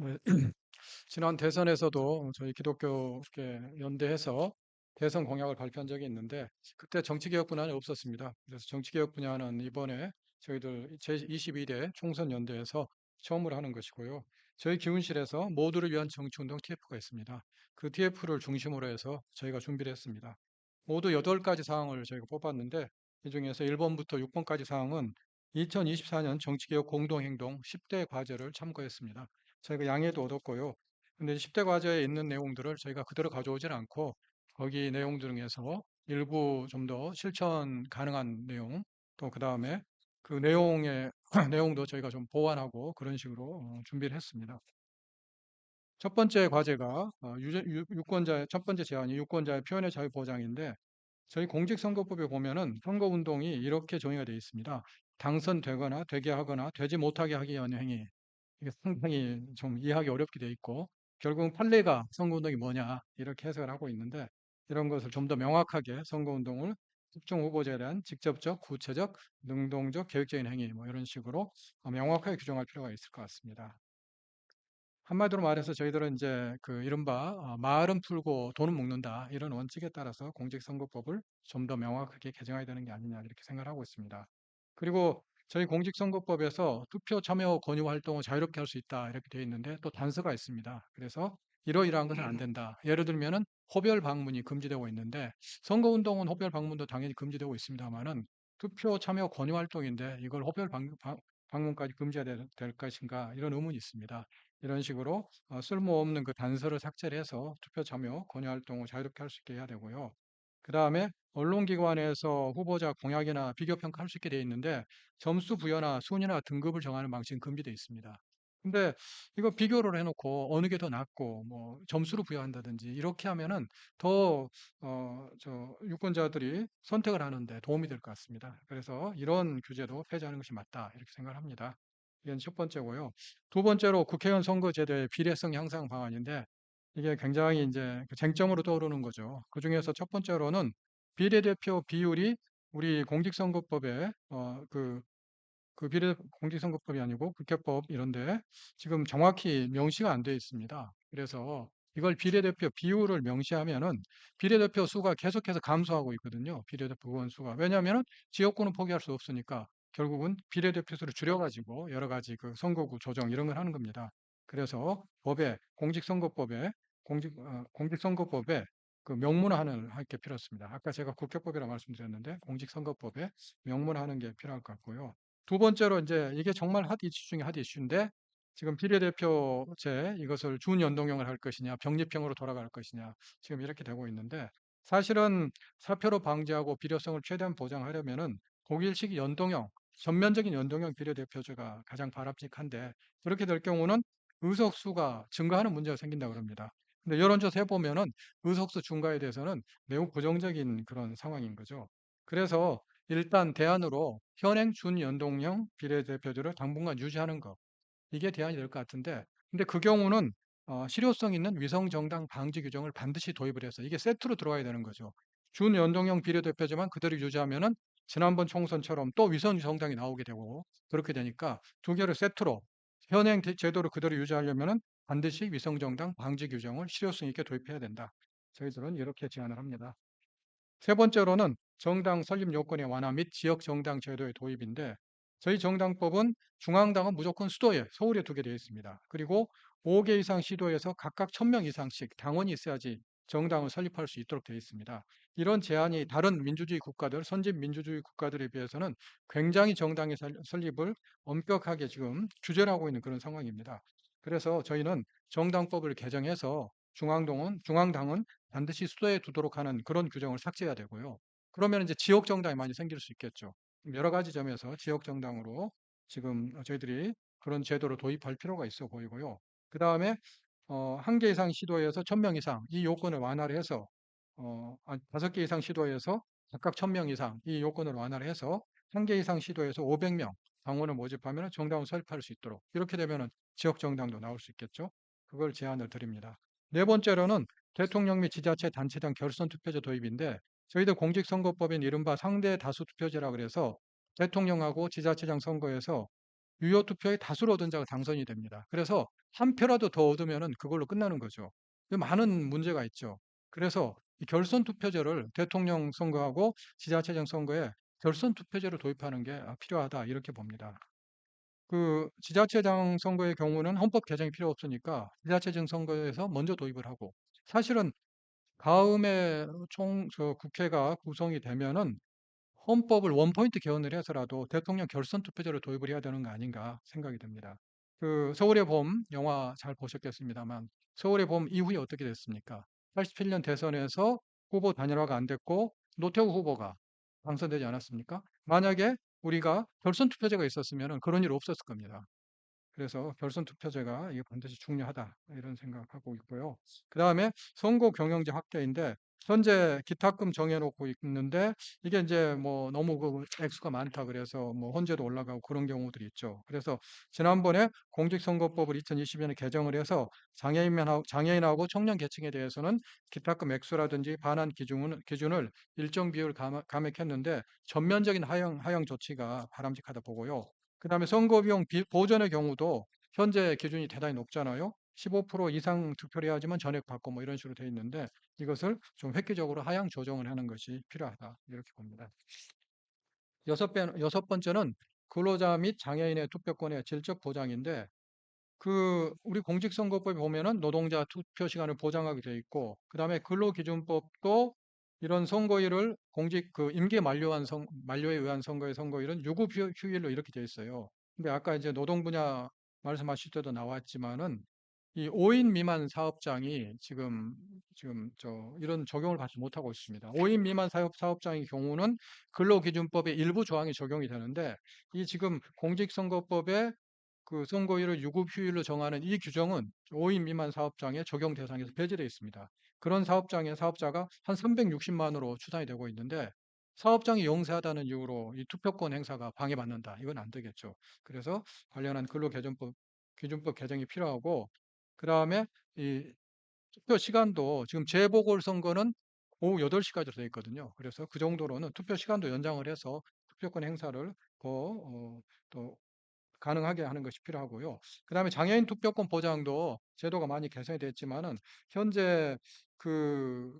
네, 지난 대선에서도 저희 기독교 이렇게 연대해서 대선 공약을 발표한 적이 있는데 그때 정치개혁 분야는 없었습니다. 그래서 정치개혁 분야는 이번에 저희들 제22대 총선 연대에서 처음으로 하는 것이고요. 저희 기훈실에서 모두를 위한 정치운동 TF가 있습니다. 그 TF를 중심으로 해서 저희가 준비를 했습니다. 모두 8가지 사항을 저희가 뽑았는데 이 중에서 1번부터 6번까지 사항은 2024년 정치개혁 공동행동 10대 과제를 참고했습니다. 저희가 양해도 얻었고요. 근데 10대 과제에 있는 내용들을 저희가 그대로 가져오질 않고 거기 내용 중에서 일부 좀 더 실천 가능한 내용 또 그 다음에 그 내용의 내용도 저희가 좀 보완하고 그런 식으로 준비를 했습니다. 첫 번째 과제가 유권자의 첫 번째 제안이 유권자의 표현의 자유 보장인데 저희 공직선거법에 보면은 선거운동이 이렇게 정의가 되어 있습니다. 당선되거나 되게 하거나 되지 못하게 하기 위한 행위. 이게 상당히 좀 이해하기 어렵게 돼 있고 결국은 판례가 선거운동이 뭐냐 이렇게 해석을 하고 있는데 이런 것을 좀 더 명확하게 선거운동을 특정 후보자에 대한 직접적, 구체적, 능동적, 계획적인 행위 뭐 이런 식으로 명확하게 규정할 필요가 있을 것 같습니다. 한마디로 말해서 저희들은 이제 그 이른바 말은 풀고 돈은 묶는다 이런 원칙에 따라서 공직선거법을 좀 더 명확하게 개정해야 되는 게 아니냐 이렇게 생각을 하고 있습니다. 그리고 저희 공직선거법에서 투표 참여 권유 활동을 자유롭게 할 수 있다 이렇게 되어 있는데 또 단서가 있습니다. 그래서 이러이러한 것은 안 된다. 예를 들면은 호별 방문이 금지되고 있는데 선거운동은 호별 방문도 당연히 금지되고 있습니다만은 투표 참여 권유 활동인데 이걸 호별 방문까지 금지해야 될 것인가 이런 의문이 있습니다. 이런 식으로 쓸모없는 그 단서를 삭제를 해서 투표 참여 권유 활동을 자유롭게 할 수 있게 해야 되고요. 그 다음에 언론기관에서 후보자 공약이나 비교 평가할 수 있게 되어 있는데 점수 부여나 순위나 등급을 정하는 방식은 금지되어 있습니다. 근데 이거 비교를 해놓고 어느 게 더 낫고 뭐 점수를 부여한다든지 이렇게 하면은 더 유권자들이 선택을 하는데 도움이 될 것 같습니다. 그래서 이런 규제도 폐지하는 것이 맞다 이렇게 생각을 합니다. 이건 첫 번째고요. 두 번째로 국회의원 선거제도의 비례성 향상 방안인데 이게 굉장히 이제 그 쟁점으로 떠오르는 거죠. 그중에서 첫 번째로는 비례대표 비율이 우리 공직선거법에 그 비례 공직선거법이 아니고 국회법 이런데 지금 정확히 명시가 안 되어 있습니다. 그래서 이걸 비례대표 비율을 명시하면은 비례대표 수가 계속해서 감소하고 있거든요. 비례대표 의원 수가. 왜냐하면은 지역구는 포기할 수 없으니까 결국은 비례대표 수를 줄여가지고 여러 가지 그 선거구 조정 이런 걸 하는 겁니다. 그래서 공직선거법에 공직선거법에 그 명문화하는 할 게 필요했습니다. 아까 제가 국회법이라 말씀드렸는데 공직선거법에 명문화하는 게 필요할 것 같고요. 두 번째로 이제 이게 정말 핫 이슈 중에 핫 이슈인데 지금 비례대표제 이것을 준연동형을 할 것이냐 병립형으로 돌아갈 것이냐 지금 이렇게 되고 있는데 사실은 사표로 방지하고 비례성을 최대한 보장하려면은 독일식 연동형 전면적인 연동형 비례대표제가 가장 바람직한데 그렇게 될 경우는 의석수가 증가하는 문제가 생긴다고 합니다. 근데 여론조사 해보면은 의석수 증가에 대해서는 매우 부정적인 그런 상황인 거죠. 그래서 일단 대안으로 현행 준연동형 비례대표제를 당분간 유지하는 것. 이게 대안이 될 것 같은데 근데 그 경우는 실효성 있는 위성정당 방지 규정을 반드시 도입을 해서 이게 세트로 들어와야 되는 거죠. 준연동형 비례대표제만 그대로 유지하면은 지난번 총선처럼 또 위성정당이 나오게 되고 그렇게 되니까 두 개를 세트로 현행 제도를 그대로 유지하려면은 반드시 위성정당 방지 규정을 실효성 있게 도입해야 된다. 저희들은 이렇게 제안을 합니다. 세 번째로는 정당 설립 요건의 완화 및 지역 정당 제도의 도입인데 저희 정당법은 중앙당은 무조건 수도에 서울에 두게 되어 있습니다. 그리고 5개 이상 시도에서 각각 1000명 이상씩 당원이 있어야지 정당을 설립할 수 있도록 되어 있습니다. 이런 제한이 다른 민주주의 국가들, 선진 민주주의 국가들에 비해서는 굉장히 정당의 설립을 엄격하게 지금 규제를 하고 있는 그런 상황입니다. 그래서 저희는 정당법을 개정해서 중앙당은 반드시 수도에 두도록 하는 그런 규정을 삭제해야 되고요. 그러면 이제 지역 정당이 많이 생길 수 있겠죠. 여러 가지 점에서 지역 정당으로 지금 저희들이 그런 제도를 도입할 필요가 있어 보이고요. 그 다음에 한 개 이상 시도에서 1000명 이상 이 요건을 완화를 해서 5개 이상 시도에서 각각 1000명 이상 이 요건을 완화를 해서 한 개 이상 시도에서 500명 당원을 모집하면 정당을 설립할 수 있도록 이렇게 되면 지역 정당도 나올 수 있겠죠. 그걸 제안을 드립니다. 네 번째로는 대통령 및 지자체 단체장 결선 투표제 도입인데 저희들 공직선거법인 이른바 상대 다수 투표제라 그래서 대통령하고 지자체장 선거에서 유효 투표의 다수를 얻은 자가 당선이 됩니다. 그래서 한 표라도 더 얻으면은 그걸로 끝나는 거죠. 많은 문제가 있죠. 그래서 이 결선 투표제를 대통령 선거하고 지자체장 선거에 결선 투표제를 도입하는 게 필요하다 이렇게 봅니다. 그 지자체장 선거의 경우는 헌법 개정이 필요 없으니까 지자체장 선거에서 먼저 도입을 하고 사실은 다음에 국회가 구성이 되면은 헌법을 원포인트 개헌을 해서라도 대통령 결선 투표제를 도입을 해야 되는 거 아닌가 생각이 듭니다. 그 서울의 봄 영화 잘 보셨겠습니다만 서울의 봄 이후에 어떻게 됐습니까? 87년 대선에서 후보 단일화가 안 됐고 노태우 후보가 당선되지 않았습니까? 만약에 우리가 결선 투표제가 있었으면 그런 일 없었을 겁니다. 그래서 결선 투표제가 이게 반드시 중요하다 이런 생각하고 있고요. 그 다음에 선거 경영제 확대인데 현재 기탁금 정해놓고 있는데 이게 이제 뭐 너무 그 액수가 많다 그래서 뭐 헌재도 올라가고 그런 경우들이 있죠. 그래서 지난번에 공직선거법을 2020년에 개정을 해서 장애인하고 청년 계층에 대해서는 기탁금 액수라든지 반환 기준을 일정 비율 감액했는데 전면적인 하향 조치가 바람직하다 보고요. 그다음에 선거 비용 보전의 경우도 현재 기준이 대단히 높잖아요. 15% 이상 득표를 해야지만 전액 받고 뭐 이런 식으로 돼 있는데 이것을 좀 획기적으로 하향 조정을 하는 것이 필요하다 이렇게 봅니다. 여섯 번째는 근로자 및 장애인의 투표권의 질적 보장인데 그 우리 공직선거법에 보면은 노동자 투표 시간을 보장하게 돼 있고 그다음에 근로기준법도 이런 선거일을 공직 그 임기 만료에 의한 선거의 선거일은 유급 휴일로 이렇게 돼 있어요. 근데 아까 이제 노동 분야 말씀하실 때도 나왔지만은 이 5인 미만 사업장이 지금 이런 적용을 받지 못하고 있습니다. 5인 미만 사업장의 경우는 근로기준법의 일부 조항이 적용이 되는데 이 지금 공직선거법에 그 선거일을 유급 휴일로 정하는 이 규정은 5인 미만 사업장의 적용 대상에서 배제되어 있습니다. 그런 사업장의 사업자가 한 360만으로 추산이 되고 있는데 사업장이 영세하다는 이유로 이 투표권 행사가 방해받는다. 이건 안 되겠죠. 그래서 관련한 기준법 개정이 필요하고 그다음에 이 투표 시간도 지금 재보궐선거는 오후 8시까지로 되어 있거든요. 그래서 그 정도로는 투표 시간도 연장을 해서 투표권 행사를 또 가능하게 하는 것이 필요하고요. 그다음에 장애인 투표권 보장도 제도가 많이 개선이 됐지만은 현재 그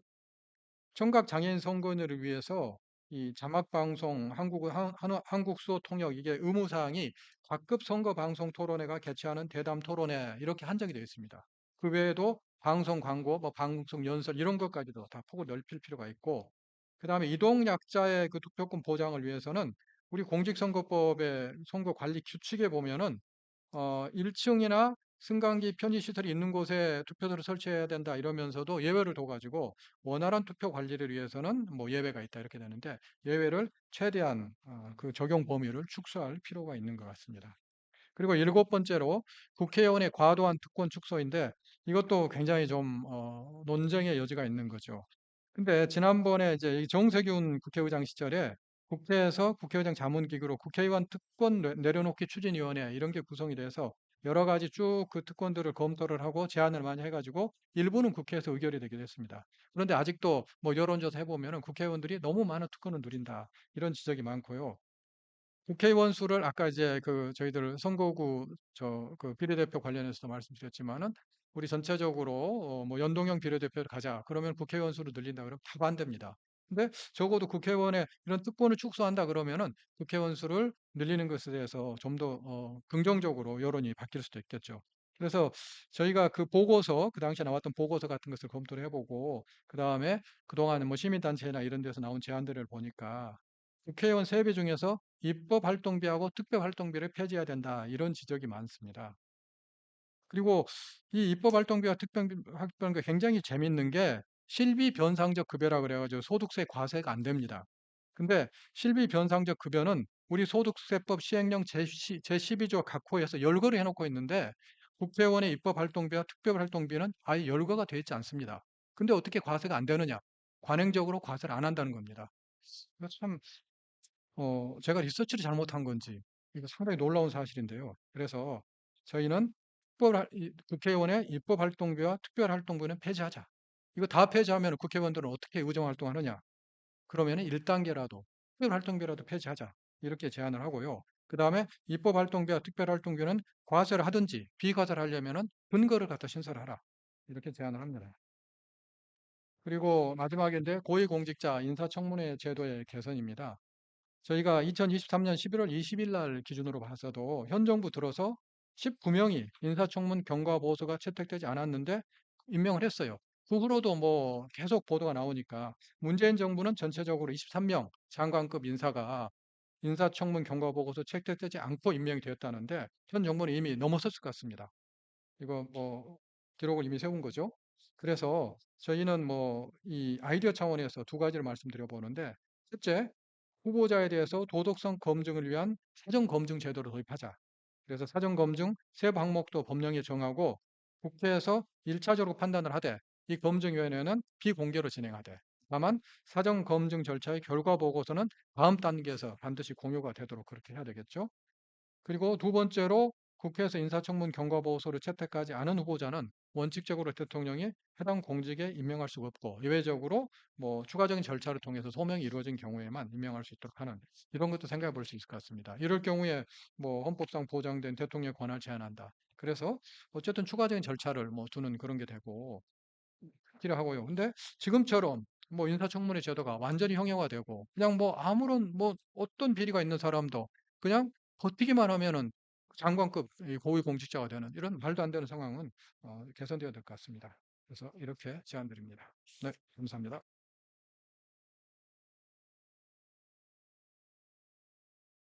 청각 장애인 선거인을 위해서 이 자막 방송 한국 수호 통역 이게 의무 사항이 각급 선거 방송 토론회가 개최하는 대담 토론회 이렇게 한정이 되어 있습니다. 그 외에도 방송 광고, 뭐 방송 연설 이런 것까지도 다 폭을 넓힐 필요가 있고 그다음에 이동 약자의 그 투표권 보장을 위해서는 우리 공직선거법의 선거 관리 규칙에 보면은 1층이나 승강기 편의시설이 있는 곳에 투표소를 설치해야 된다 이러면서도 예외를 둬가지고 원활한 투표 관리를 위해서는 뭐 예외가 있다 이렇게 되는데 예외를 최대한 그 적용 범위를 축소할 필요가 있는 것 같습니다. 그리고 일곱 번째로 국회의원의 과도한 특권 축소인데 이것도 굉장히 좀 논쟁의 여지가 있는 거죠. 근데 지난번에 이제 이 정세균 국회의장 시절에 국회에서 국회의장 자문기구로 국회의원 특권 내려놓기 추진위원회 이런 게 구성이 돼서 여러 가지 쭉 그 특권들을 검토를 하고 제안을 많이 해가지고 일부는 국회에서 의결이 되게 됐습니다. 그런데 아직도 뭐 여론조사 해보면은 국회의원들이 너무 많은 특권을 누린다 이런 지적이 많고요. 국회의원 수를 아까 이제 그 저희들 선거구 그 비례대표 관련해서도 말씀드렸지만은 우리 전체적으로 뭐 연동형 비례대표를 가자. 그러면 국회의원 수를 늘린다 그러면 다 반대입니다. 근데 적어도 국회의원의 이런 특권을 축소한다 그러면은 국회의원 수를 늘리는 것에 대해서 좀 더 긍정적으로 여론이 바뀔 수도 있겠죠. 그래서 저희가 그 보고서, 그 당시에 나왔던 보고서 같은 것을 검토를 해보고, 그 다음에 그동안 뭐 시민단체나 이런 데서 나온 제안들을 보니까 국회의원 세배 중에서 입법 활동비하고 특별 활동비를 폐지해야 된다. 이런 지적이 많습니다. 그리고 이 입법 활동비와 특별 활동비가 굉장히 재밌는 게 실비 변상적 급여라 그래가지고 소득세 과세가 안 됩니다. 근데 실비 변상적 급여는 우리 소득세법 시행령 제12조 각 호에서 열거를 해놓고 있는데 국회의원의 입법 활동비와 특별 활동비는 아예 열거가 되어 있지 않습니다. 근데 어떻게 과세가 안 되느냐? 관행적으로 과세를 안 한다는 겁니다. 이거 참 제가 리서치를 잘못한 건지 이거 상당히 놀라운 사실인데요. 그래서 저희는 국회의원의 입법 활동비와 특별 활동비는 폐지하자. 이거 다 폐지하면 국회의원들은 어떻게 의정 활동하느냐? 그러면 1단계라도 특별 활동비라도 폐지하자. 이렇게 제안을 하고요. 그다음에 입법활동비와 특별활동비는 과세를 하든지 비과세를 하려면은 근거를 갖다 신설하라. 이렇게 제안을 합니다. 그리고 마지막인데 고위공직자 인사청문회 제도의 개선입니다. 저희가 2023년 11월 20일 날 기준으로 봐서도 현 정부 들어서 19명이 인사청문 경과보고서가 채택되지 않았는데 임명을 했어요. 그 후로도 뭐 계속 보도가 나오니까 문재인 정부는 전체적으로 23명 장관급 인사가 인사청문 경과보고서 채택되지 않고 임명이 되었다는데 현 정부는 이미 넘어섰을 것 같습니다. 이거 뭐 기록을 이미 세운 거죠. 그래서 저희는 뭐 이 아이디어 차원에서 두 가지를 말씀드려 보는데, 첫째, 후보자에 대해서 도덕성 검증을 위한 사전 검증 제도를 도입하자. 그래서 사전 검증 세 항목도 법령에 정하고 국회에서 1차적으로 판단을 하되 이 검증위원회는 비공개로 진행하되, 다만 사전 검증 절차의 결과 보고서는 다음 단계에서 반드시 공유가 되도록 그렇게 해야 되겠죠. 그리고 두 번째로 국회에서 인사청문 경과보고서를 채택하지 않은 후보자는 원칙적으로 대통령이 해당 공직에 임명할 수가 없고, 예외적으로 뭐 추가적인 절차를 통해서 소명이 이루어진 경우에만 임명할 수 있도록 하는, 이런 것도 생각해 볼 수 있을 것 같습니다. 이럴 경우에 뭐 헌법상 보장된 대통령의 권한을 제한한다. 그래서 어쨌든 추가적인 절차를 뭐 두는 그런 게 되고 필요하고요. 근데 지금처럼 뭐 인사청문회 제도가 완전히 형용화되고 그냥 뭐 아무런 뭐 어떤 비리가 있는 사람도 그냥 버티기만 하면은 장관급 이 고위공직자가 되는 이런 말도 안 되는 상황은 개선되어야 될 것 같습니다. 그래서 이렇게 제안드립니다. 네, 감사합니다.